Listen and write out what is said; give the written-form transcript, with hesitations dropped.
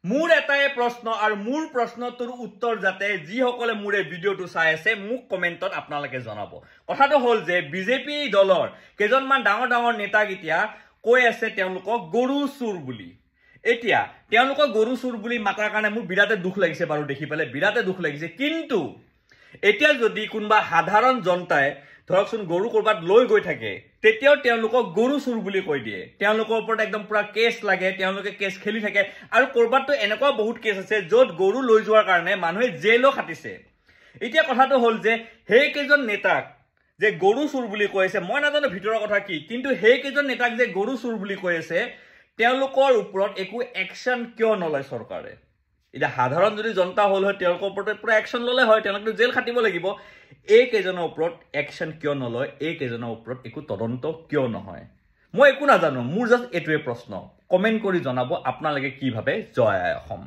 মোৰ এটাই প্ৰশ্ন আৰু মোৰ প্ৰশ্নটোৰ উত্তৰ যাতে যিসকলে মোৰ এই ভিডিঅ'টো চাই আছে মোক কমেণ্টত আপোনালোকে জনাব। কথাটো হ'ল যে বিজেপি দলৰ কেইজনমান ডাঙৰ নেতাক এতিয়া কৈ আছে তেওঁলোকক গৰু চুৰ বুলি। এতিয়া তেওঁলোকক গৰু চুৰ বুলি মাতাৰ কাৰণে মোৰ বিৰাটে দুখ লাগিছে বাৰু, দেখি পেলাই বিৰাটে দুখ লাগিছে। কিন্তু এতিয়া যদি কোনোবা সাধাৰণ জনতাই ধৰকচোন গৰু কৰবাত লৈ গৈ থাকে তেতিয়াও তেওঁলোকক গৰু চুৰ বুলি কৈ দিয়ে। তেওঁলোকৰ ওপৰত একদম পুৰা কেছ লাগে, তেওঁলোকে কেছ খেলি থাকে। আৰু কৰবাততো এনেকুৱা বহুত কেছ আছে য'ত গৰু লৈ যোৱাৰ কাৰণে মানুহে জেলো খাটিছে। এতিয়া কথাটো হ'ল যে সেই কেইজন নেতাক যে গৰু চুৰ বুলি কৈ আছে, মই নাজানো ভিতৰৰ কথা কি, কিন্তু সেই কেইজন নেতাক যে গৰু চুৰ বুলি কৈ আছে তেওঁলোকৰ ওপৰত একো একশ্যন কিয় নলয় চৰকাৰে? এতিয়া সাধাৰণ যদি জনতা হ'ল হয় তেওঁলোকৰ ওপৰত পুৰা একশ্যন ল'লে হয়, তেওঁলোকে জেল খাটিব লাগিব। এই কেইজনৰ ওপৰত একশ্যন কিয় নলয়? এই কেইজনৰ ওপৰত একো তদন্ত কিয় নহয়? মই একো নাজানো, মোৰ জাষ্ট এইটোৱে প্ৰশ্ন। কমেণ্ট কৰি জনাব আপোনালোকে কি ভাবে। জয় আই অসম।